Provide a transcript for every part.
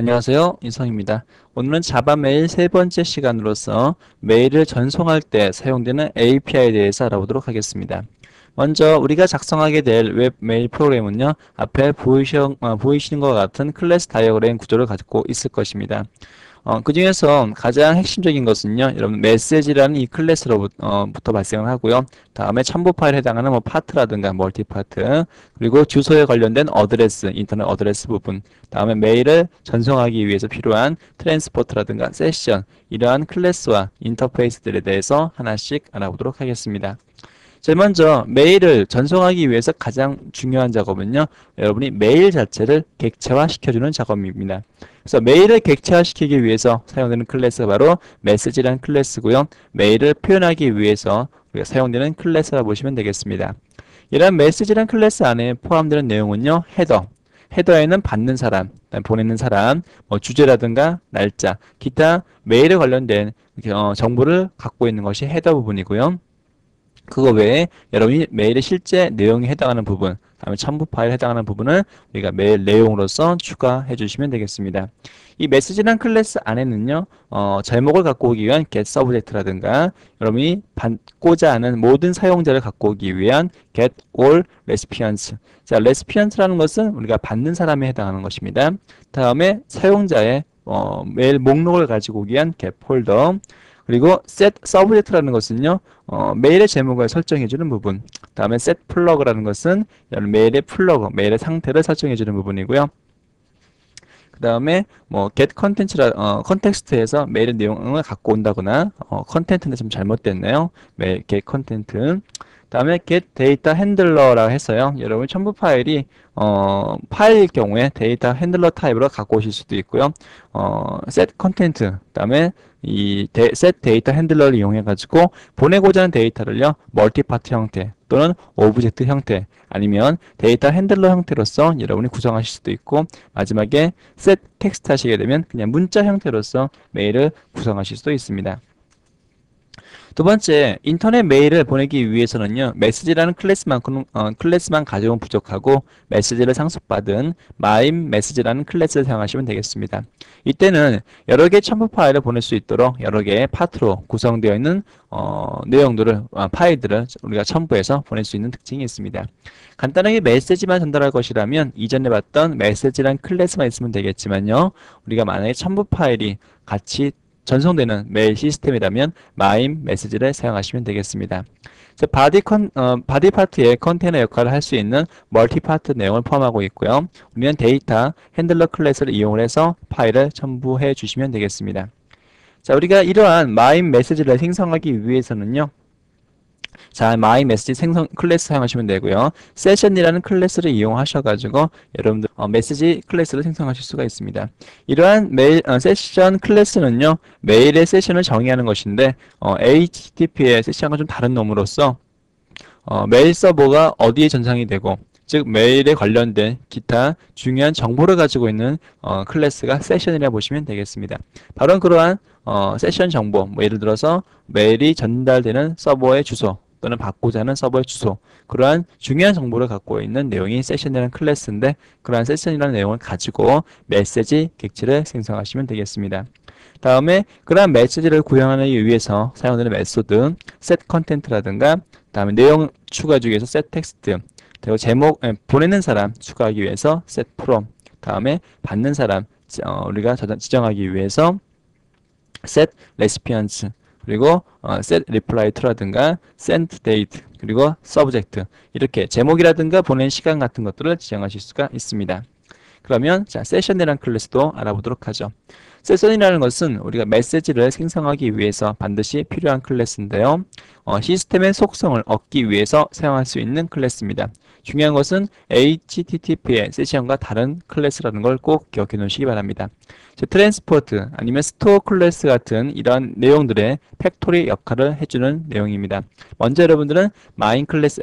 안녕하세요. 인성입니다. 오늘은 자바 메일 세 번째 시간으로서 메일을 전송할 때 사용되는 API에 대해서 알아보도록 하겠습니다. 먼저 우리가 작성하게 될 웹 메일 프로그램은요, 앞에 보이시는 것과 같은 클래스 다이어그램 구조를 가지고 있을 것입니다. 그 중에서 가장 핵심적인 것은요, 여러분 메시지라는 이 클래스로부터 발생을 하고요. 다음에 첨부 파일에 해당하는 뭐 파트라든가 멀티 파트, 그리고 주소에 관련된 어드레스, 인터넷 어드레스 부분, 다음에 메일을 전송하기 위해서 필요한 트랜스포트라든가 세션, 이러한 클래스와 인터페이스들에 대해서 하나씩 알아보도록 하겠습니다. 제일 먼저 메일을 전송하기 위해서 가장 중요한 작업은요, 여러분이 메일 자체를 객체화 시켜주는 작업입니다. 그래서 메일을 객체화 시키기 위해서 사용되는 클래스가 바로 메시지라는 클래스고요. 메일을 표현하기 위해서 우리가 사용되는 클래스라 보시면 되겠습니다. 이런 메시지라는 클래스 안에 포함되는 내용은요, 헤더에는 받는 사람, 보내는 사람, 뭐 주제라든가 날짜, 기타 메일에 관련된 정보를 갖고 있는 것이 헤더 부분이고요. 그거 외에 여러분이 메일의 실제 내용에 해당하는 부분, 다음에 첨부 파일에 해당하는 부분을 우리가 메일 내용으로서 추가해 주시면 되겠습니다. 이 메시지란 클래스 안에는요, 제목을 갖고 오기 위한 get subject라든가 여러분이 받고자 하는 모든 사용자를 갖고 오기 위한 get all recipients. 자, recipients라는 것은 우리가 받는 사람에 해당하는 것입니다. 다음에 사용자의 메일 목록을 가지고 오기 위한 get folder. 그리고 set subject라는 것은요, 메일의 제목을 설정해주는 부분. 다음에 set plug라는 것은 메일의 플러그, 메일의 상태를 설정해주는 부분이고요. 그 다음에 뭐 get 컨텍스트에서 메일의 내용을 갖고 온다거나 컨텐츠는 좀 잘못됐네요. 메일 get 컨텐츠. 다음에 get data handler라고 해서요. 여러분 첨부 파일이 파일일 경우에 데이터 핸들러 타입으로 갖고 오실 수도 있고요. set 컨텐트. 그다음에 이 set 데이터 핸들러를 이용해 가지고 보내고자 하는 데이터를요. 멀티파트 형태 또는 오브젝트 형태 아니면 데이터 핸들러 형태로서 여러분이 구성하실 수도 있고 마지막에 set 텍스트 하시게 되면 그냥 문자 형태로서 메일을 구성하실 수도 있습니다. 두 번째, 인터넷 메일을 보내기 위해서는요, 메시지라는 클래스만 가져오면 부족하고, 메시지를 상속받은 마임 메시지라는 클래스를 사용하시면 되겠습니다. 이때는 여러 개의 첨부 파일을 보낼 수 있도록 여러 개의 파트로 구성되어 있는, 파일들을 우리가 첨부해서 보낼 수 있는 특징이 있습니다. 간단하게 메시지만 전달할 것이라면, 이전에 봤던 메시지라는 클래스만 있으면 되겠지만요, 우리가 만약에 첨부 파일이 같이 전송되는 메일 시스템이라면 마임 메시지를 사용하시면 되겠습니다. 바디 파트의 컨테이너 역할을 할 수 있는 멀티 파트 내용을 포함하고 있고요. 우리는 데이터 핸들러 클래스를 이용해서 파일을 첨부해 주시면 되겠습니다. 자, 우리가 이러한 마임 메시지를 생성하기 위해서는요. 자, 마이 메시지 생성 클래스 사용하시면 되고요. 세션이라는 클래스를 이용하셔가지고 여러분들 메시지 클래스를 생성하실 수가 있습니다. 이러한 세션 클래스는요, 메일의 세션을 정의하는 것인데 HTTP의 세션과 좀 다른 놈으로서 메일 서버가 어디에 전송이 되고 즉 메일에 관련된 기타 중요한 정보를 가지고 있는 클래스가 세션이라 보시면 되겠습니다. 바로 그러한 세션 정보, 뭐 예를 들어서 메일이 전달되는 서버의 주소 또는 받고자 하는 서버의 주소, 그러한 중요한 정보를 갖고 있는 내용이 세션이라는 클래스인데 그러한 세션이라는 내용을 가지고 메시지 객체를 생성하시면 되겠습니다. 다음에 그러한 메시지를 구현하기 위해서 사용되는 메소드 set content라든가 다음에 내용 추가하기 위해서 set text, 그리고 제목 보내는 사람 추가하기 위해서 set from, 다음에 받는 사람 우리가 지정하기 위해서 set recipients, 그리고 set reply to라든가 send date, 그리고 subject, 이렇게 제목이라든가 보낸 시간 같은 것들을 지정하실 수가 있습니다. 그러면 자, 세션이라는 클래스도 알아보도록 하죠. 세션이라는 것은 우리가 메시지를 생성하기 위해서 반드시 필요한 클래스인데요. 시스템의 속성을 얻기 위해서 사용할 수 있는 클래스입니다. 중요한 것은 HTTP의 세션과 다른 클래스라는 걸 꼭 기억해 놓으시기 바랍니다. 트랜스포트 아니면 스토어 클래스 같은 이런 내용들의 팩토리 역할을 해주는 내용입니다. 먼저 여러분들은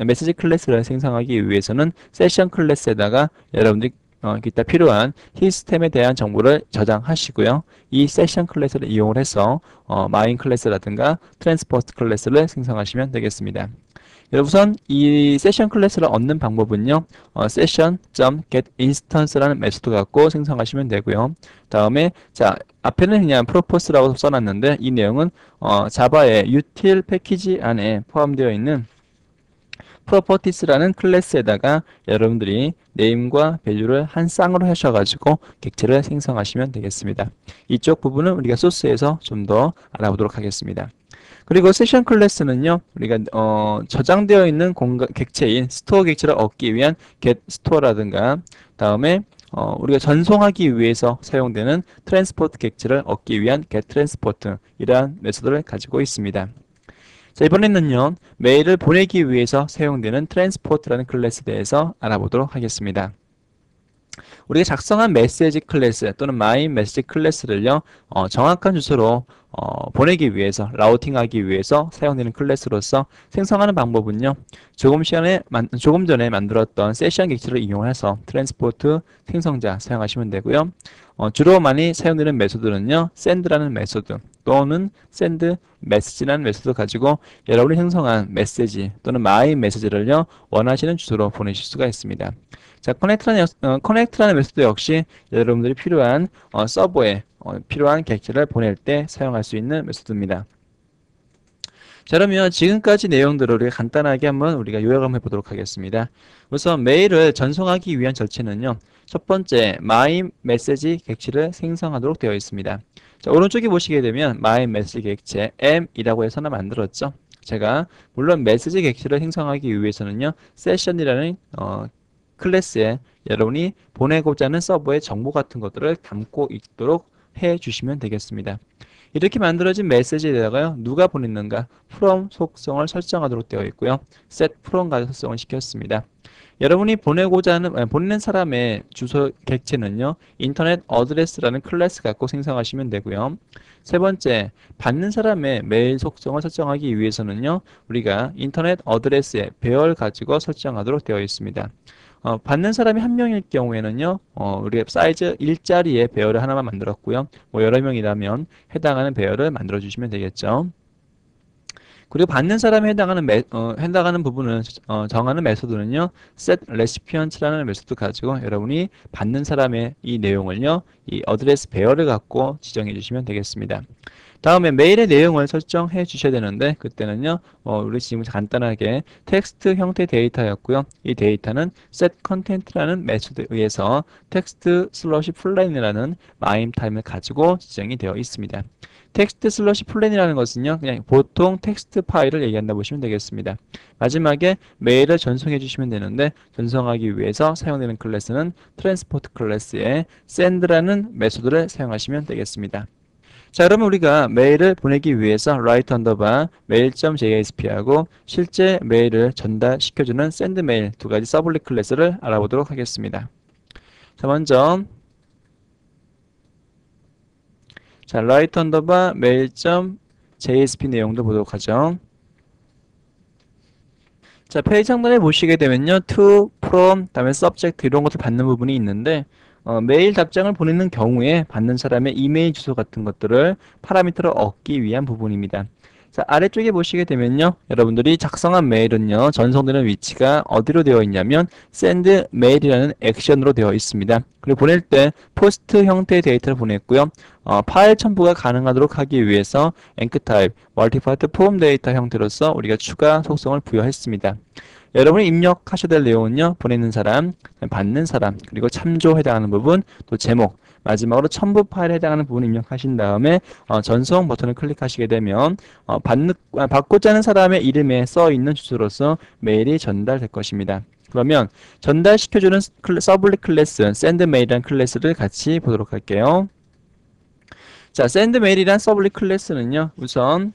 메시지 클래스를 생성하기 위해서는 세션 클래스에다가 여러분들이 기타 필요한 시스템에 대한 정보를 저장하시고요. 이 세션 클래스를 이용을 해서 마인 클래스라든가 트랜스포트 클래스를 생성하시면 되겠습니다. 우선 이 세션 클래스를 얻는 방법은요. session.getInstance라는 메소드 갖고 생성하시면 되고요. 다음에 자 앞에는 그냥 purpose라고 써놨는데 이 내용은 자바의 util 패키지 안에 포함되어 있는 properties라는 클래스에다가 여러분들이 name과 value를 한 쌍으로 하셔가지고 객체를 생성하시면 되겠습니다. 이쪽 부분은 우리가 소스에서 좀 더 알아보도록 하겠습니다. 그리고 세션 클래스는요, 우리가 저장되어 있는 공간 객체인 스토어 객체를 얻기 위한 get store라든가, 다음에 우리가 전송하기 위해서 사용되는 트랜스포트 객체를 얻기 위한 get transport 이러한 메소드를 가지고 있습니다. 자, 이번에는요, 메일을 보내기 위해서 사용되는 트랜스포트라는 클래스에 대해서 알아보도록 하겠습니다. 우리가 작성한 메시지 클래스 또는 마인 메시지 클래스를요, 정확한 주소로 보내기 위해서, 라우팅하기 위해서 사용되는 클래스로서 생성하는 방법은요, 조금 전에 만들었던 세션 객체를 이용해서 트랜스포트 생성자 사용하시면 되고요. 주로 많이 사용되는 메소드는요, send라는 메소드 또는 send message라는 메소드 가지고 여러분이 생성한 메시지 또는 마인 메시지를요, 원하시는 주소로 보내실 수가 있습니다. 자, 커넥트라는 메소드 역시 여러분들이 필요한 서버에 필요한 객체를 보낼 때 사용할 수 있는 메소드입니다. 자, 그러면 지금까지 내용들을 우리가 간단하게 한번 우리가 요약 한번 해보도록 하겠습니다. 우선 메일을 전송하기 위한 절차는요. 첫 번째, my message 객체를 생성하도록 되어 있습니다. 자, 오른쪽에 보시게 되면 my message 객체 m이라고 해서 하나 만들었죠. 제가 물론 메시지 객체를 생성하기 위해서는요. session이라는 클래스에 여러분이 보내고자 하는 서버의 정보 같은 것들을 담고 있도록 해 주시면 되겠습니다. 이렇게 만들어진 메시지에다가요, 누가 보냈는가, from 속성을 설정하도록 되어 있고요. set from 가지고 설정을 시켰습니다. 여러분이 보내는 사람의 주소 객체는요, 인터넷 어드레스라는 클래스 갖고 생성하시면 되고요. 세 번째, 받는 사람의 메일 속성을 설정하기 위해서는요, 우리가 인터넷 어드레스의 배열 가지고 설정하도록 되어 있습니다. 받는 사람이 한 명일 경우에는요, 우리가 사이즈 1짜리의 배열을 하나만 만들었고요. 뭐 여러 명이라면 해당하는 배열을 만들어 주시면 되겠죠. 그리고 받는 사람에 해당하는 부분을 정하는 메소드는요, set recipient라는 메소드 가지고 여러분이 받는 사람의 이 내용을요, 이 어드레스 배열을 갖고 지정해 주시면 되겠습니다. 다음에 메일의 내용을 설정해 주셔야 되는데 그때는요 우리 지금 간단하게 텍스트 형태 데이터였고요. 이 데이터는 setContent라는 메소드에 의해서 텍스트 슬러시 플랜이라는 마임 타임을 가지고 지정이 되어 있습니다. 텍스트 슬러시 플랜이라는 것은요 그냥 보통 텍스트 파일을 얘기한다 보시면 되겠습니다. 마지막에 메일을 전송해 주시면 되는데 전송하기 위해서 사용되는 클래스는 트랜스포트 클래스에 send라는 메소드를 사용하시면 되겠습니다. 자, 그러면 우리가 메일을 보내기 위해서 write underbar mail.jsp하고 실제 메일을 전달시켜주는 send mail 두 가지 서블릿 클래스를 알아보도록 하겠습니다. 자, 먼저 자, write underbar mail.jsp 내용도 보도록 하죠. 자, 페이지 상단에 보시게 되면요. to, from, 다음에 subject 이런 것을 받는 부분이 있는데 메일 답장을 보내는 경우에 받는 사람의 이메일 주소 같은 것들을 파라미터로 얻기 위한 부분입니다. 자, 아래쪽에 보시게 되면요. 여러분들이 작성한 메일은요. 전송되는 위치가 어디로 되어 있냐면 send mail이라는 액션으로 되어 있습니다. 그리고 보낼 때 포스트 형태의 데이터를 보냈고요. 파일 첨부가 가능하도록 하기 위해서 enctype, multi-part form 데이터 형태로서 우리가 추가 속성을 부여했습니다. 여러분이 입력하셔야 될 내용은요. 보내는 사람, 받는 사람, 그리고 참조에 해당하는 부분, 또 제목, 마지막으로 첨부 파일에 해당하는 부분 입력하신 다음에 전송 버튼을 클릭하시게 되면 받고자 하는 사람의 이름에 써있는 주소로서 메일이 전달될 것입니다. 그러면 전달시켜주는 서블릿 클래스, sendMail이라는 클래스를 같이 보도록 할게요. 자, sendMail이란 서블릿 클래스는요. 우선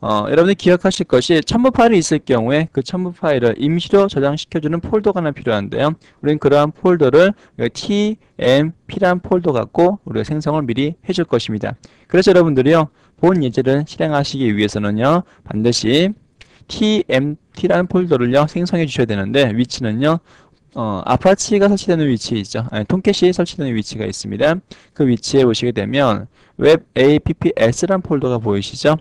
여러분이 기억하실 것이 첨부 파일이 있을 경우에 그 첨부 파일을 임시로 저장시켜주는 폴더가 하나 필요한데요. 우리는 그러한 폴더를 tmp란 폴더 갖고 우리가 생성을 미리 해줄 것입니다. 그래서 여러분들이요. 본 예제를 실행하시기 위해서는요. 반드시 tmp라는 폴더를요. 생성해 주셔야 되는데 위치는요. 아파치가 설치되는 위치 있죠. 톰캣이 설치되는 위치가 있습니다. 그 위치에 오시게 되면 web apps라는 폴더가 보이시죠?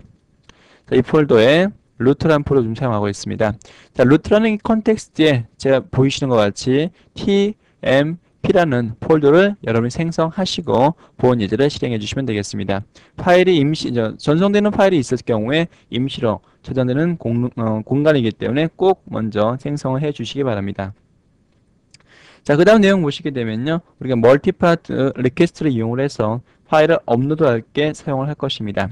이 폴더에 루트라는 폴더 좀 사용하고 있습니다. 자, 루트라는 이 컨텍스트에 제가 보이시는 것 같이 tmp라는 폴더를 여러분이 생성하시고 보안 예제를 실행해 주시면 되겠습니다. 파일이 전송되는 파일이 있을 경우에 임시로 저장되는 공간이기 때문에 꼭 먼저 생성을 해 주시기 바랍니다. 자, 그 다음 내용 보시게 되면요. 우리가 멀티파트 리퀘스트를 이용을 해서 파일을 업로드할 때 사용을 할 것입니다.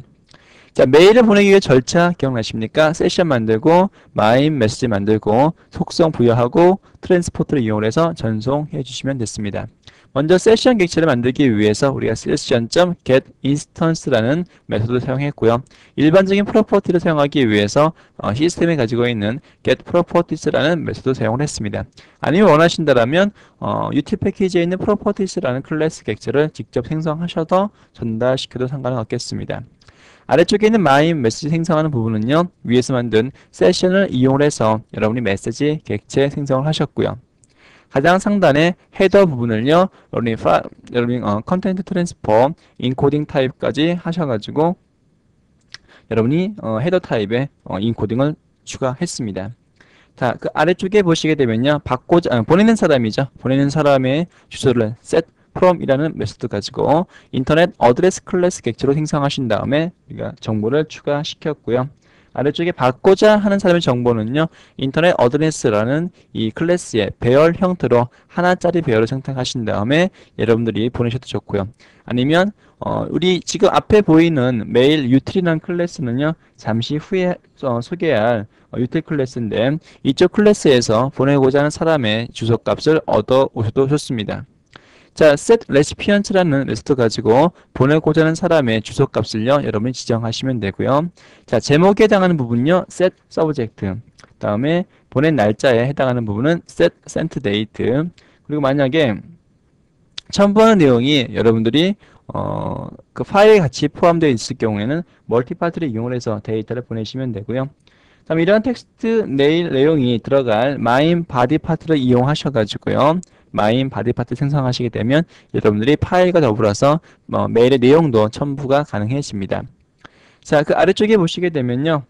자, 메일을 보내기 위해 절차 기억나십니까? 세션 만들고, 마인 메시지 만들고, 속성 부여하고, 트랜스포트를 이용해서 전송해 주시면 됐습니다. 먼저 세션 객체를 만들기 위해서 우리가 session.getInstance라는 메소드를 사용했고요. 일반적인 프로퍼티를 사용하기 위해서 시스템에 가지고 있는 getProperties라는 메소드를 사용을 했습니다. 아니면 원하신다면 util 패키지에 있는 properties라는 클래스 객체를 직접 생성하셔서 전달시켜도 상관은 없겠습니다. 아래쪽에 있는 마인 메시지 생성하는 부분은요, 위에서 만든 세션을 이용해서 여러분이 메시지 객체 생성을 하셨고요. 가장 상단의 헤더 부분을요, 여러분이 컨텐트 트랜스포, 인코딩 타입까지 하셔가지고 여러분이 헤더 타입의 인코딩을 추가했습니다. 자, 그 아래쪽에 보시게 되면요, 보내는 사람이죠. 보내는 사람의 주소를 set from이라는 메소드 가지고 인터넷 어드레스 클래스 객체로 생성하신 다음에 우리가 정보를 추가시켰고요. 아래쪽에 받고자 하는 사람의 정보는요, 인터넷 어드레스라는 이 클래스의 배열 형태로 하나짜리 배열을 선택하신 다음에 여러분들이 보내셔도 좋고요. 아니면 우리 지금 앞에 보이는 메일 유틸이라는 클래스는요, 잠시 후에 소개할 유틸 클래스인데 이쪽 클래스에서 보내고자 하는 사람의 주소값을 얻어 오셔도 좋습니다. 자, set recipient라는 리스트 가지고 보내고자 하는 사람의 주소값을요, 여러분이 지정하시면 되고요. 자, 제목에 해당하는 부분요, set subject. 다음에 보낸 날짜에 해당하는 부분은 set sent date. 그리고 만약에 첨부하는 내용이 여러분들이 그 파일에 같이 포함되어 있을 경우에는 멀티파트를 이용해서 데이터를 보내시면 되고요. 다음 이러한 텍스트 내용이 들어갈 마인 바디 파트를 이용하셔가지고요. 마인 바디 파트 생성하시게 되면 여러분들이 파일과 더불어서 메일의 내용도 첨부가 가능해집니다. 자, 그 아래쪽에 보시게 되면요.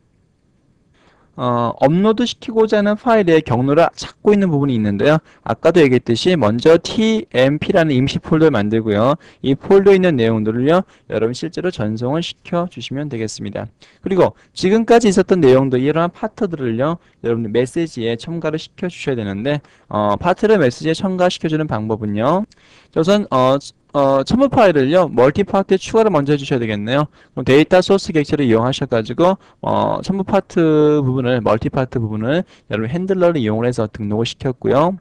업로드 시키고자 하는 파일의 경로를 찾고 있는 부분이 있는데요. 아까도 얘기했듯이 먼저 tmp라는 임시 폴더를 만들고요. 이 폴더에 있는 내용들을요, 여러분 실제로 전송을 시켜 주시면 되겠습니다. 그리고 지금까지 있었던 내용들, 이러한 파트들을요, 여러분 메시지에 첨가를 시켜 주셔야 되는데, 파트를 메시지에 첨가시켜주는 방법은요, 우선 첨부 파일을요, 멀티 파트에 추가를 먼저 해주셔야 되겠네요. 그럼 데이터 소스 객체를 이용하셔가지고, 첨부 파트 부분을, 멀티 파트 부분을 여러분 핸들러를 이용해서 등록을 시켰고요.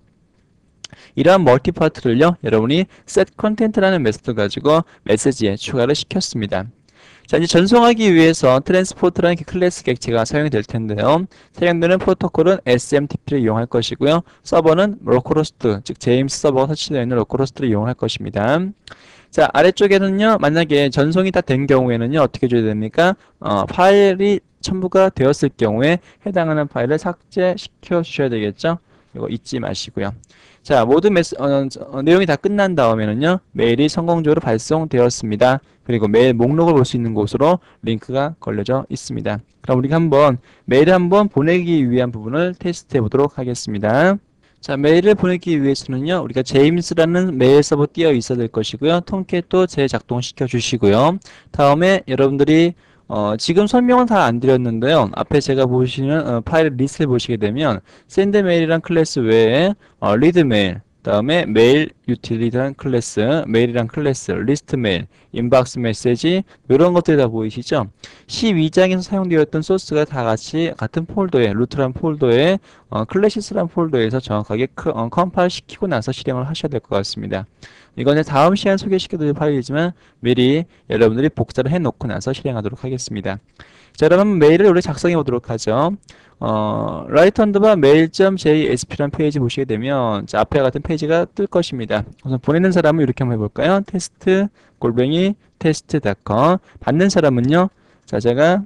이러한 멀티 파트를요, 여러분이 set content라는 메소드 가지고 메시지에 추가를 시켰습니다. 자, 이제 전송하기 위해서 트랜스포트라는 클래스 객체가 사용이 될 텐데요. 사용되는 프로토콜은 SMTP를 이용할 것이고요. 서버는 로컬호스트, 즉 제임스 서버가 설치되어 있는 로컬호스트를 이용할 것입니다. 자, 아래쪽에는요, 만약에 전송이 다 된 경우에는요, 어떻게 줘야 됩니까? 파일이 첨부가 되었을 경우에 해당하는 파일을 삭제시켜 주셔야 되겠죠? 이거 잊지 마시고요. 자, 모든 내용이 다 끝난 다음에는요, 메일이 성공적으로 발송되었습니다. 그리고 메일 목록을 볼 수 있는 곳으로 링크가 걸려져 있습니다. 그럼 우리가 메일을 한번 보내기 위한 부분을 테스트해 보도록 하겠습니다. 자, 메일을 보내기 위해서는요, 우리가 제임스라는 메일 서버 띄어 있어야 될 것이고요. 통캣도 재작동시켜 주시고요. 다음에 여러분들이 지금 설명은 다 안 드렸는데요. 앞에 제가 보시는 파일 리스트를 보시게 되면 send 메일이란 클래스 외에 read 메일, 다음에 메일 유틸이란 클래스, 메일이란 클래스, 리스트 메일, 인박스 메시지 이런 것들이 다 보이시죠? 12장에서 사용되었던 소스가 다 같이 같은 폴더에 루트란 폴더에 클래시스란 폴더에서 정확하게 컴파일 시키고 나서 실행을 하셔야 될 것 같습니다. 이거는 다음 시간에 소개시켜드릴 파일이지만 미리 여러분들이 복사를 해놓고 나서 실행하도록 하겠습니다. 자, 여러분 메일을 우리 작성해 보도록 하죠. 라이트 언더바 mail.jsp라는 페이지 보시게 되면 자, 앞에 같은 페이지가 뜰 것입니다. 우선 보내는 사람은 이렇게 한번 해볼까요? 테스트 test.com 받는 사람은요. 자, 제가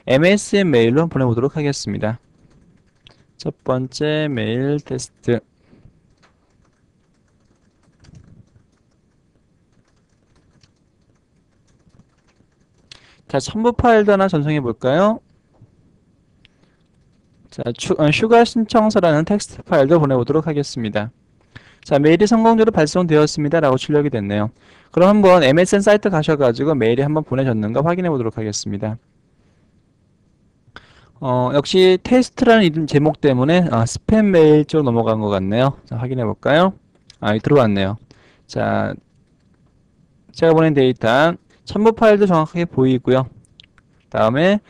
MSN 메일로 보내보도록 하겠습니다. 첫 번째 메일 테스트. 자, 첨부 파일도 하나 전송해 볼까요? 자, 휴가 신청서라는 텍스트 파일도 보내보도록 하겠습니다. 자, 메일이 성공적으로 발송되었습니다. 라고 출력이 됐네요. 그럼 한번 MSN 사이트 가셔가지고 메일이 한번 보내졌는가 확인해 보도록 하겠습니다. 역시 테스트라는 이름 제목 때문에 스팸 메일 쪽으로 넘어간 것 같네요. 자, 확인해 볼까요? 들어왔네요. 자, 제가 보낸 데이터 첨부 파일도 정확하게 보이고요. 다음에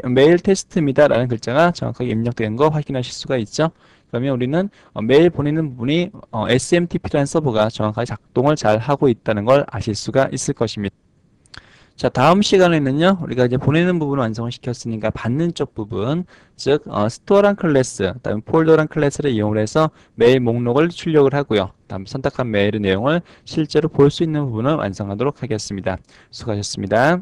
메일 테스트입니다 라는 글자가 정확하게 입력된 거 확인하실 수가 있죠. 그러면 우리는 메일 보내는 부분이 SMTP라는 서버가 정확하게 작동을 잘 하고 있다는 걸 아실 수가 있을 것입니다. 자, 다음 시간에는요, 우리가 이제 보내는 부분을 완성을 시켰으니까 받는 쪽 부분, 즉, 스토어란 클래스, 다음에 폴더란 클래스를 이용을 해서 메일 목록을 출력을 하고요. 다음 선택한 메일의 내용을 실제로 볼 수 있는 부분을 완성하도록 하겠습니다. 수고하셨습니다.